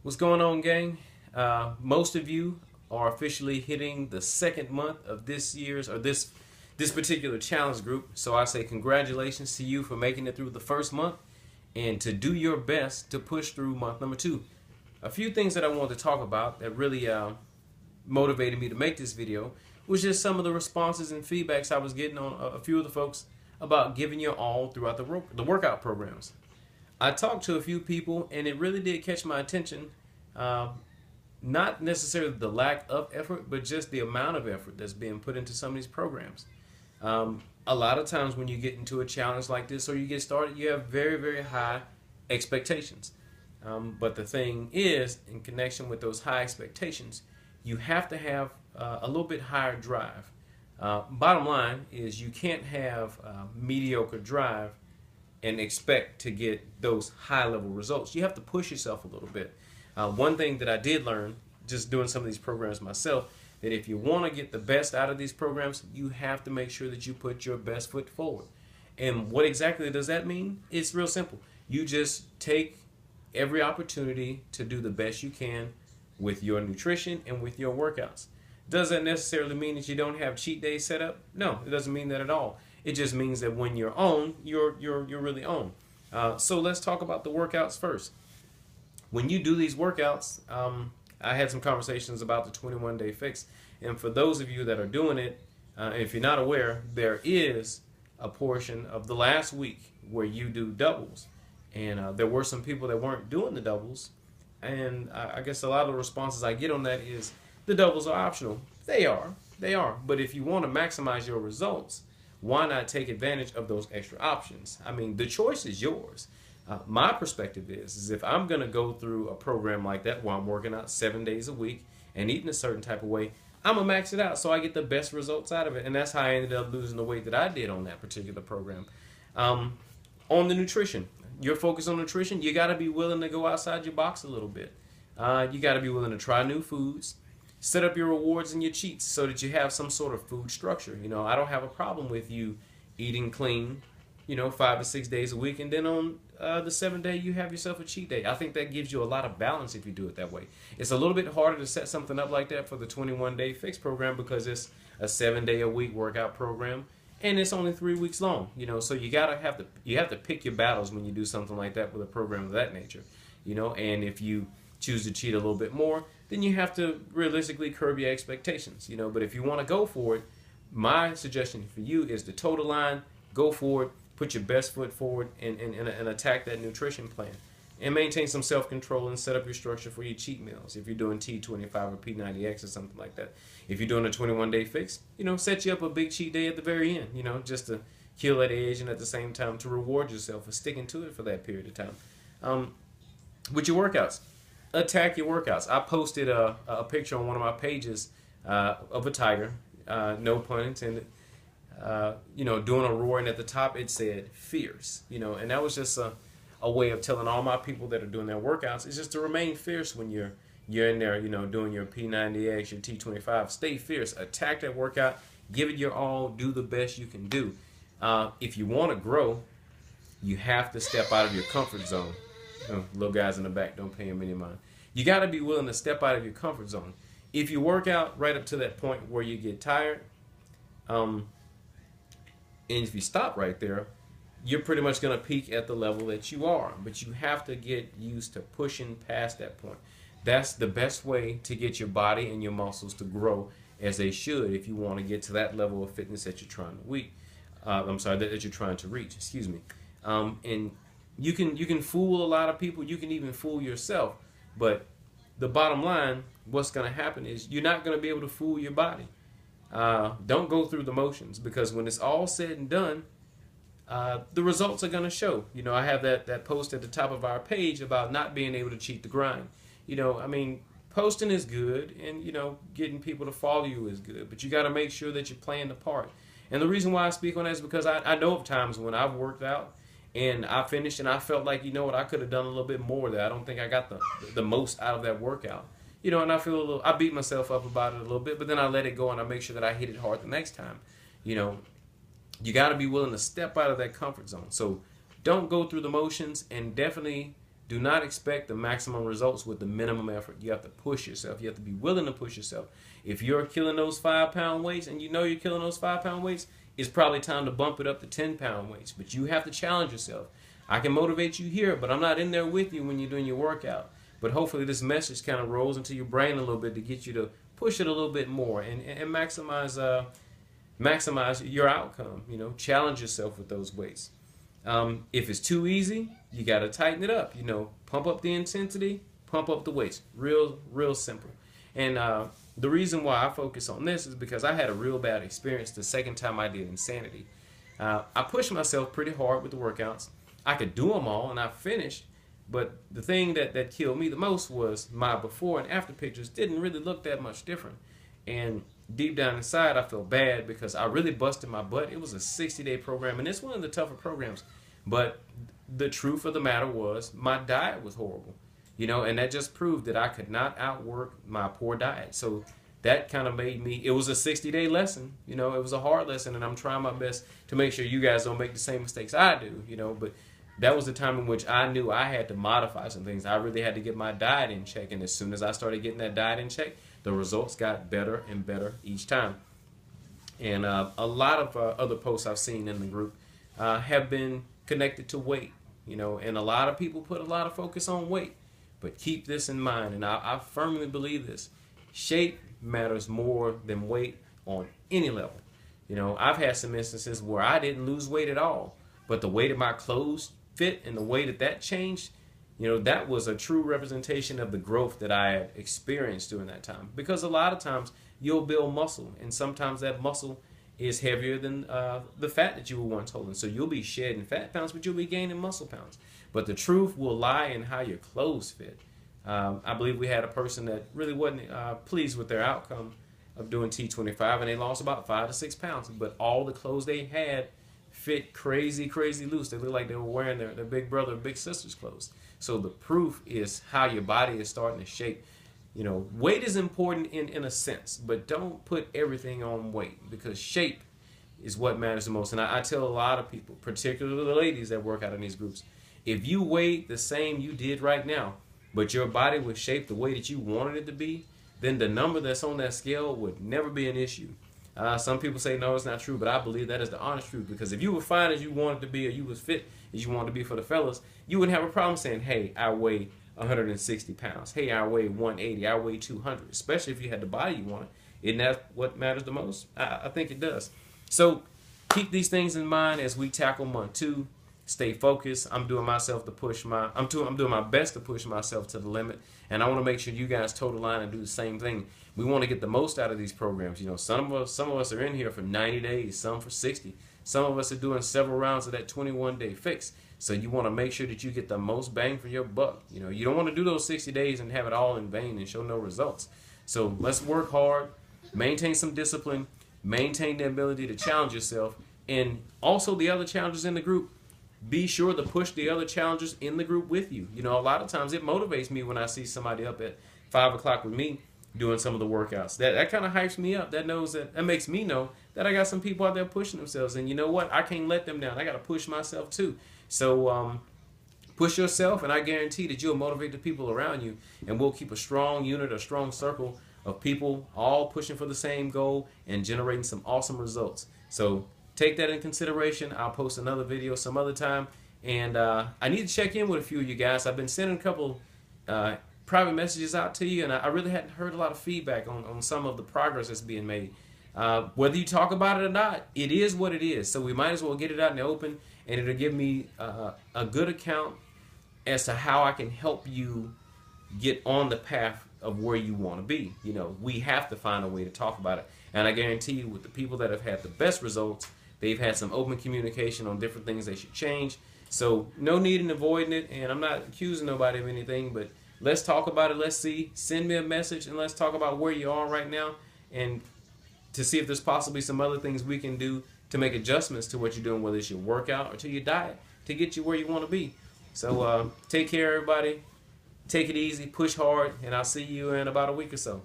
What's going on, gang? Most of you are officially hitting the second month of this year's or this particular challenge group. So I say congratulations to you for making it through the first month and to do your best to push through month number two. A few things that I wanted to talk about that really motivated me to make this video was just some of the responses and feedbacks I was getting on a few of the folks about giving your all throughout the workout programs. I talked to a few people, and it really did catch my attention. Not necessarily the lack of effort, but just the amount of effort that's being put into some of these programs. A lot of times when you get into a challenge like this or you get started, you have very, very high expectations. But the thing is, in connection with those high expectations, you have to have a little bit higher drive. Bottom line is you can't have mediocre drive and expect to get those high level results. You have to push yourself a little bit. One thing that I did learn just doing some of these programs myself, that if you want to get the best out of these programs, you have to make sure that you put your best foot forward. And what exactly does that mean? It's real simple. You just take every opportunity to do the best you can with your nutrition and with your workouts. Does that necessarily mean that you don't have cheat days set up? No, it doesn't mean that at all. It just means that when you're on, you're really on. So let's talk about the workouts first. When you do these workouts, I had some conversations about the 21-day fix. And for those of you that are doing it, if you're not aware, there is a portion of the last week where you do doubles. And there were some people that weren't doing the doubles. And I guess a lot of the responses I get on that is the doubles are optional. They are. But if you want to maximize your results, why not take advantage of those extra options? I mean, the choice is yours. My perspective is if I'm going to go through a program like that where I'm working out 7 days a week and eating a certain type of way, I'm going to max it out so I get the best results out of it. And that's how I ended up losing the weight that I did on that particular program. On the nutrition, your focus on nutrition, you got to be willing to go outside your box a little bit. You got to be willing to try new foods. Set up your rewards and your cheats so that you have some sort of food structure. You know, I don't have a problem with you eating clean, 5 to 6 days a week, and then on the 7th day you have yourself a cheat day. I think that gives you a lot of balance if you do it that way. It's a little bit harder to set something up like that for the 21-day fix program because it's a 7-day-a-week workout program and it's only 3 weeks long. So you have to pick your battles when you do something like that with a program of that nature. And if you choose to cheat a little bit more, then you have to realistically curb your expectations. But if you want to go for it, my suggestion for you is to toe the line, go for it, put your best foot forward, and attack that nutrition plan. And maintain some self-control and set up your structure for your cheat meals. If you're doing T25 or P90X or something like that. If you're doing a 21-day fix, set you up a big cheat day at the very end, just to kill that edge and at the same time to reward yourself for sticking to it for that period of time. With your workouts, attack your workouts. I posted a picture on one of my pages of a tiger, no pun intended, doing a roar, and at the top it said fierce, and that was just a way of telling all my people that are doing their workouts is just to remain fierce when you're in there, doing your P90X, your T25. Stay fierce, attack that workout, give it your all, do the best you can do. If you want to grow, you have to step out of your comfort zone. Little guys in the back, don't pay them any mind. You got to be willing to step out of your comfort zone. If you work out right up to that point where you get tired, and if you stop right there, you're pretty much going to peak at the level that you are. But you have to get used to pushing past that point. That's the best way to get your body and your muscles to grow as they should if you want to get to that level of fitness that you're trying that you're trying to reach. Excuse me. And you can fool a lot of people. You can even fool yourself. But the bottom line, what's going to happen is you're not going to be able to fool your body. Don't go through the motions, because when it's all said and done, the results are going to show. I have that post at the top of our page about not being able to cheat the grind. Posting is good, and getting people to follow you is good, but you got to make sure that you're playing the part. And the reason why I speak on that is because I know of times when I've worked out and I finished and I felt like, I could have done a little bit more there. I don't think I got the most out of that workout. And I beat myself up about it a little bit, but then I let it go and I make sure that I hit it hard the next time. You got to be willing to step out of that comfort zone. So don't go through the motions, and definitely Do not expect the maximum results with the minimum effort. You have to push yourself. You have to be willing to push yourself. If you're killing those 5-pound weights and you know you're killing those 5-pound weights, it's probably time to bump it up to 10-pound weights. But you have to challenge yourself. I can motivate you here, but I'm not in there with you when you're doing your workout. But hopefully this message kind of rolls into your brain a little bit to get you to push it a little bit more and maximize your outcome. You know, challenge yourself with those weights. If it's too easy, you got to tighten it up. You know, pump up the intensity, pump up the weights. Real simple. And the reason why I focus on this is because I had a real bad experience the second time I did Insanity. I pushed myself pretty hard with the workouts. I could do them all, and I finished. But the thing that killed me the most was my before and after pictures didn't really look that much different. And deep down inside, I felt bad because I really busted my butt. It was a 60-day program, and it's one of the tougher programs. But the truth of the matter was my diet was horrible, you know, and that just proved that I could not outwork my poor diet. So that kind of made me, it was a 60-day lesson, you know, it was a hard lesson, and I'm trying my best to make sure you guys don't make the same mistakes I do, you know, but that was the time in which I knew I had to modify some things. I really had to get my diet in check, and as soon as I started getting that diet in check, the results got better and better each time. And a lot of other posts I've seen in the group have been connected to weight, you know, and a lot of people put a lot of focus on weight. But keep this in mind, and I firmly believe this. Shape matters more than weight on any level. You know, I've had some instances where I didn't lose weight at all, but the way that my clothes fit and the way that changed, you know, that was a true representation of the growth that I had experienced during that time. Because a lot of times you'll build muscle, and sometimes that muscle is heavier than the fat that you were once holding. So you'll be shedding fat pounds, but you'll be gaining muscle pounds. But the truth will lie in how your clothes fit. I believe we had a person that really wasn't pleased with their outcome of doing T25, and they lost about 5 to 6 pounds. But all the clothes they had fit crazy loose. They looked like they were wearing their big brother or big sister's clothes. So the proof is how your body is starting to shape. You know, weight is important in a sense, but don't put everything on weight, because shape is what matters the most. And I tell a lot of people, particularly the ladies that work out in these groups, if you weighed the same you did right now, but your body was shaped the way that you wanted it to be, then the number that's on that scale would never be an issue. Some people say, no, it's not true, but I believe that is the honest truth. Because if you were fine as you wanted to be, or you was fit as you wanted to be for the fellas, you wouldn't have a problem saying, hey, I weigh 160 pounds. Hey, I weigh 180. I weigh 200. Especially if you had the body you wanted. Isn't that what matters the most? I think it does. So keep these things in mind as we tackle month 2. Stay focused. I'm doing my best to push myself to the limit, and I want to make sure you guys toe the line and do the same thing. We want to get the most out of these programs. You know, some of us are in here for 90 days, some for 60. Some of us are doing several rounds of that 21-day fix. So you want to make sure that you get the most bang for your buck. You know, you don't want to do those 60 days and have it all in vain and show no results. So let's work hard, maintain some discipline, maintain the ability to challenge yourself, and also the other challenges in the group. Be sure to push the other challengers in the group with you. You know, a lot of times it motivates me when I see somebody up at 5 o'clock with me doing some of the workouts. That kind of hypes me up. That makes me know that I got some people out there pushing themselves. And you know what? I can't let them down. I got to push myself too. So push yourself, and I guarantee that you'll motivate the people around you. And we'll keep a strong unit, a strong circle of people all pushing for the same goal and generating some awesome results. So take that in consideration. I'll post another video some other time. And I need to check in with a few of you guys. I've been sending a couple private messages out to you, and I really hadn't heard a lot of feedback on some of the progress that's being made. Whether you talk about it or not, it is what it is. So we might as well get it out in the open, and it'll give me a good account as to how I can help you get on the path of where you want to be. You know, we have to find a way to talk about it. And I guarantee you, with the people that have had the best results, they've had some open communication on different things they should change. So no need in avoiding it, and I'm not accusing nobody of anything, but let's talk about it. Let's see. Send me a message, and let's talk about where you are right now, and to see if there's possibly some other things we can do to make adjustments to what you're doing, whether it's your workout or to your diet, to get you where you want to be. So take care, everybody. Take it easy. Push hard, and I'll see you in about a week or so.